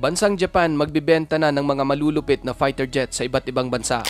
Bansang Japan magbibenta na ng mga malulupit na fighter jet sa iba't ibang bansa.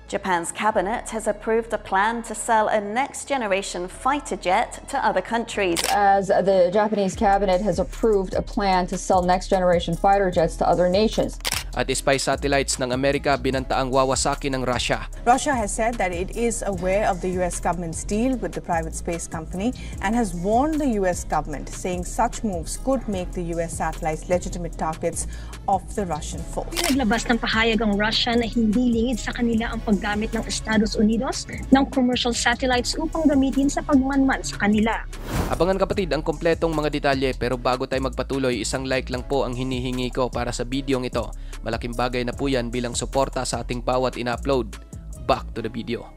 Japan's cabinet has approved a plan to sell a next-generation fighter jet to other countries. As the Japanese cabinet has approved a plan to sell next-generation fighter jets to other nations. At spy satellites ng Amerika binantaang wawasaki ng Russia. Russia has said that it is aware of the U.S. government's deal with the private space company and has warned the U.S. government, saying such moves could make the U.S. satellites legitimate targets of the Russian foe. Naglabas ng pahayag ang Russia na hindi lingid sa kanila ang paggamit ng Estados Unidos ng commercial satellites upang gamitin sa pagmanman sa kanila. Abangan kapatid ang kompletong mga detalye, pero bago tayo magpatuloy, isang like lang po ang hinihingi ko para sa bidyong ito. Malaking bagay na po yan bilang suporta sa ating bawat ina-upload. Back to the video.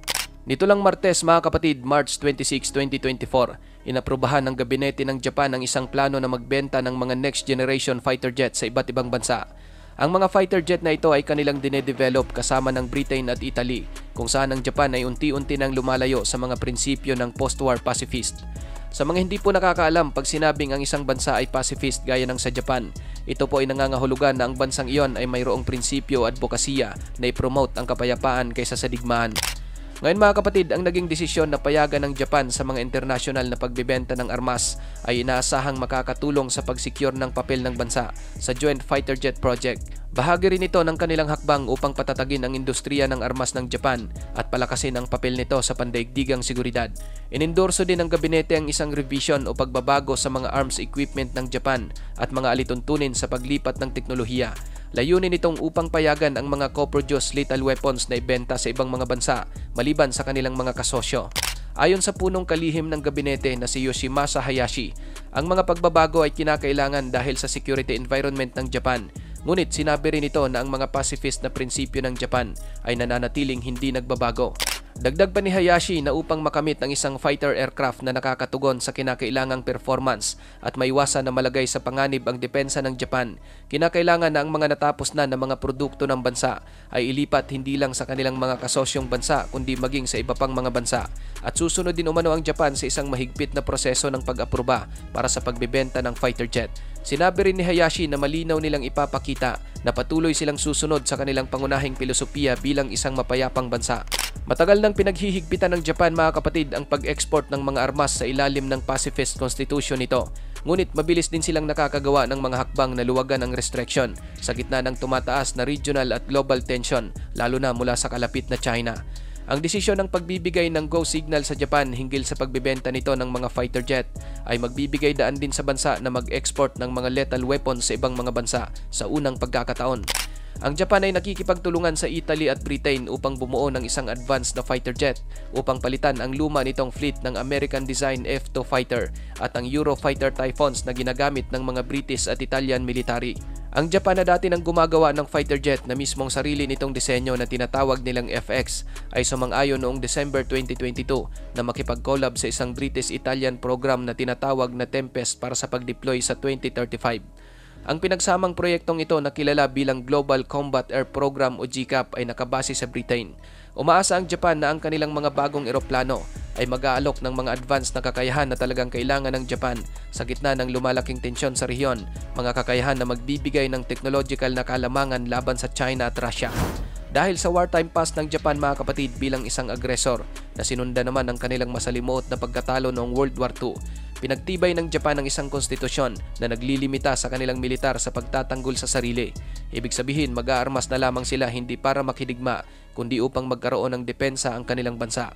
Nito lang Martes mga kapatid, March 26, 2024, inaprubahan ng gabinete ng Japan ang isang plano na magbenta ng mga next generation fighter jet sa iba't ibang bansa. Ang mga fighter jet na ito ay kanilang dinedevelop kasama ng Britain at Italy, kung saan ang Japan ay unti-unti nang lumalayo sa mga prinsipyo ng post-war pacifist. Sa mga hindi po nakakaalam, pag sinabing ang isang bansa ay pacifist gaya ng sa Japan, ito po ay nangangahulugan na ang bansang iyon ay mayroong prinsipyo at advokasya na i-promote ang kapayapaan kaysa sa digmaan. Ngayon mga kapatid, ang naging desisyon na payagan ng Japan sa mga internasyonal na pagbebenta ng armas ay inaasahang makakatulong sa pag-secure ng papel ng bansa sa Joint Fighter Jet Project. Bahagi rin ito ng kanilang hakbang upang patatagin ang industriya ng armas ng Japan at palakasin ang papel nito sa pandaigdigang seguridad. Inendorso din ng gabinete ang isang revision o pagbabago sa mga arms equipment ng Japan at mga alituntunin sa paglipat ng teknolohiya. Layunin nitong upang payagan ang mga co-produced lethal weapons na ibenta sa ibang mga bansa maliban sa kanilang mga kasosyo. Ayon sa punong kalihim ng gabinete na si Yoshimasa Hayashi, ang mga pagbabago ay kinakailangan dahil sa security environment ng Japan. Ngunit sinabi rin ito na ang mga pacifist na prinsipyo ng Japan ay nananatiling hindi nagbabago. Dagdag pa ni Hayashi na upang makamit ang isang fighter aircraft na nakakatugon sa kinakailangang performance at maiwasan na malagay sa panganib ang depensa ng Japan, kinakailangan na ang mga natapos na mga produkto ng bansa ay ilipat hindi lang sa kanilang mga kasosyong bansa kundi maging sa iba pang mga bansa. At susunod din umano ang Japan sa isang mahigpit na proseso ng pag-aproba para sa pagbebenta ng fighter jet. Sinabi rin ni Hayashi na malinaw nilang ipapakita na patuloy silang susunod sa kanilang pangunahing filosofiya bilang isang mapayapang bansa. Matagal nang pinaghihigpitan ng Japan mga kapatid ang pag-export ng mga armas sa ilalim ng pacifist constitution nito. Ngunit mabilis din silang nakakagawa ng mga hakbang na luwagan ang restriction sa gitna ng tumataas na regional at global tension, lalo na mula sa kalapit na China. Ang desisyon ng pagbibigay ng go signal sa Japan hinggil sa pagbebenta nito ng mga fighter jet ay magbibigay daan din sa bansa na mag-export ng mga lethal weapons sa ibang mga bansa sa unang pagkakataon. Ang Japan ay nakikipagtulungan sa Italy at Britain upang bumuo ng isang advanced na fighter jet upang palitan ang luma nitong fleet ng American design F-2 fighter at ang Eurofighter Typhoons na ginagamit ng mga British at Italian military. Ang Japan na dati nang gumagawa ng fighter jet na mismong sarili nitong disenyo na tinatawag nilang FX ay sumang-ayon noong December 2022 na makipag-collab sa isang British-Italian program na tinatawag na Tempest para sa pag-deploy sa 2035. Ang pinagsamang proyektong ito na kilala bilang Global Combat Air Program o GCAP ay nakabase sa Britain. Umaasa ang Japan na ang kanilang mga bagong eroplano ay mag-aalok ng mga advanced na kakayahan na talagang kailangan ng Japan sa gitna ng lumalaking tensyon sa rehiyon, mga kakayahan na magbibigay ng technological na kalamangan laban sa China at Russia. Dahil sa wartime past ng Japan mga kapatid bilang isang agresor na sinunda naman ang kanilang masalimuot na pagkatalo noong World War II, pinagtibay ng Japan ang isang konstitusyon na naglilimita sa kanilang militar sa pagtatanggol sa sarili. Ibig sabihin, mag-aarmas na lamang sila hindi para makidigma, kundi upang magkaroon ng depensa ang kanilang bansa.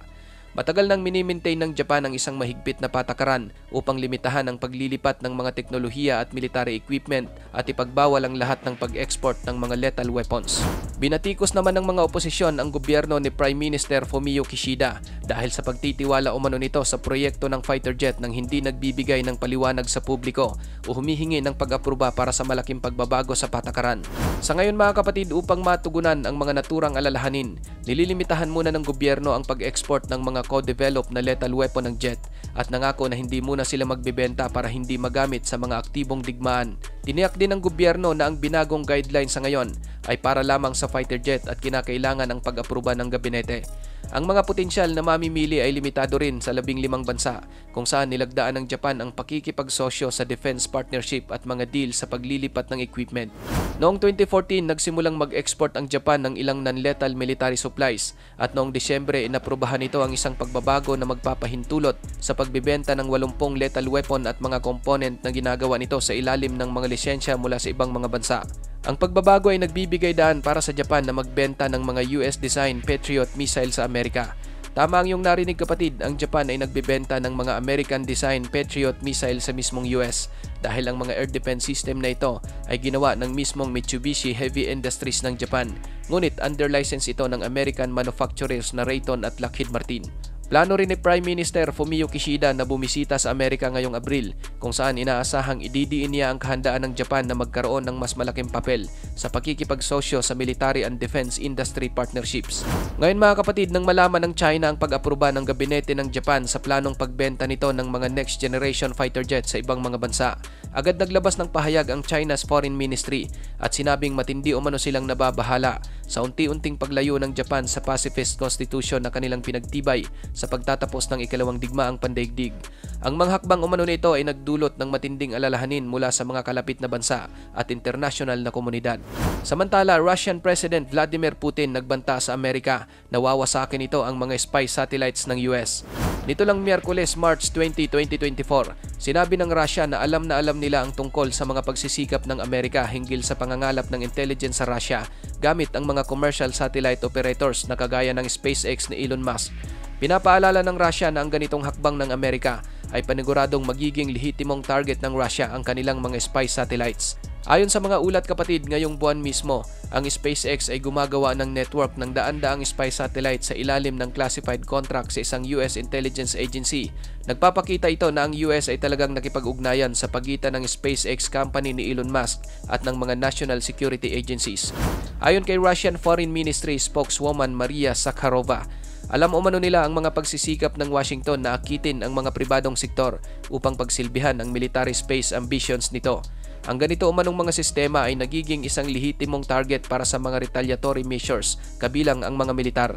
Matagal nang minimaintain ng Japan ang isang mahigpit na patakaran upang limitahan ang paglilipat ng mga teknolohiya at military equipment at ipagbawal ang lahat ng pag-export ng mga lethal weapons. Binatikos naman ng mga oposisyon ang gobyerno ni Prime Minister Fumio Kishida dahil sa pagtitiwala umano nito sa proyekto ng fighter jet nang hindi nagbibigay ng paliwanag sa publiko o humihingi ng pag-aproba para sa malaking pagbabago sa patakaran. Sa ngayon mga kapatid, upang matugunan ang mga naturang alalahanin, nililimitahan muna ng gobyerno ang pag-export ng mga co-develop na lethal weapon ng jet at nangako na hindi muna sila magbebenta para hindi magamit sa mga aktibong digmaan. Tiniyak din ng gobyerno na ang binagong guidelines sa ngayon ay para lamang sa fighter jet at kinakailangan ang pag-aproba ng gabinete. Ang mga potensyal na mamimili ay limitado rin sa 15 bansa kung saan nilagdaan ng Japan ang pakikipagsosyo sa defense partnership at mga deal sa paglilipat ng equipment. Noong 2014, nagsimulang mag-export ang Japan ng ilang non-lethal military supplies at noong Disyembre inaprubahan ito ang isang pagbabago na magpapahintulot sa pagbibenta ng 80 lethal weapon at mga component na ginagawa nito sa ilalim ng mga lisensya mula sa ibang mga bansa. Ang pagbabago ay nagbibigay daan para sa Japan na magbenta ng mga US-design Patriot missile sa Amerika. Tama ang iyong narinig kapatid, ang Japan ay nagbebenta ng mga American-design Patriot missile sa mismong US dahil ang mga air defense system na ito ay ginawa ng mismong Mitsubishi Heavy Industries ng Japan. Ngunit under license ito ng American manufacturers na Raytheon at Lockheed Martin. Plano rin ni Prime Minister Fumio Kishida na bumisita sa Amerika ngayong Abril kung saan inaasahang ididiin niya ang kahandaan ng Japan na magkaroon ng mas malaking papel sa pakikipagsosyo sa military and defense industry partnerships. Ngayon mga kapatid, nang malaman ng China ang pag-aproba ng gabinete ng Japan sa planong pagbenta nito ng mga next generation fighter jets sa ibang mga bansa, agad naglabas ng pahayag ang China's Foreign Ministry at sinabing matindi umano silang nababahala sa unti-unting paglayo ng Japan sa pacifist constitution na kanilang pinagtibay sa pagtatapos ng ikalawang digmaang pandaigdig. Ang mga hakbang umano nito ay nagdulot ng matinding alalahanin mula sa mga kalapit na bansa at international na komunidad. Samantala, Russian President Vladimir Putin nagbanta sa Amerika na wawasakin ito ang mga spy satellites ng US. Nito lang Miyerkules, March 20, 2024, sinabi ng Russia na alam nila ang tungkol sa mga pagsisikap ng Amerika hinggil sa pangangalap ng intelligence sa Russia gamit ang mga commercial satellite operators na kagaya ng SpaceX ni Elon Musk. Pinapaalala ng Russia na ang ganitong hakbang ng Amerika ay paniguradong magiging lehitimong target ng Russia ang kanilang mga spy satellites. Ayon sa mga ulat kapatid, ngayong buwan mismo, ang SpaceX ay gumagawa ng network ng daan-daang spy satellites sa ilalim ng classified contract sa isang US intelligence agency. Nagpapakita ito na ang US ay talagang nakipag-ugnayan sa pagitan ng SpaceX company ni Elon Musk at ng mga national security agencies. Ayon kay Russian Foreign Ministry spokeswoman Maria Zakharova, alam umano nila ang mga pagsisikap ng Washington na akitin ang mga pribadong sektor upang pagsilbihan ang military space ambitions nito. Ang ganito umanong mga sistema ay nagiging isang lehitimong target para sa mga retaliatory measures, kabilang ang mga militar.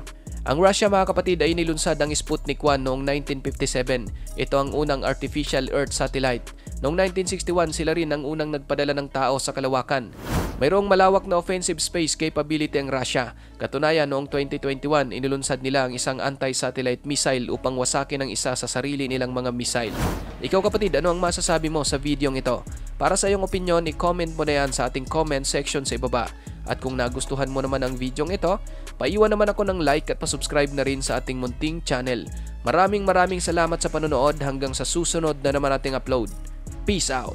Ang Russia mga kapatid ay nilunsad ang Sputnik 1 noong 1957. Ito ang unang artificial Earth satellite. Noong 1961 sila rin ang unang nagpadala ng tao sa kalawakan. Mayroong malawak na offensive space capability ang Russia. Katunayan noong 2021 inilunsad nila ang isang anti-satellite missile upang wasakin ang isa sa sarili nilang mga missile. Ikaw kapatid, ano ang masasabi mo sa videong ito? Para sa iyong opinion, i-comment mo na yan sa ating comment section sa ibaba. At kung nagustuhan mo naman ang videong ito, paiwan naman ako ng like at pasubscribe na rin sa ating munting channel. Maraming salamat sa panonood, hanggang sa susunod na naman ating upload. Peace out!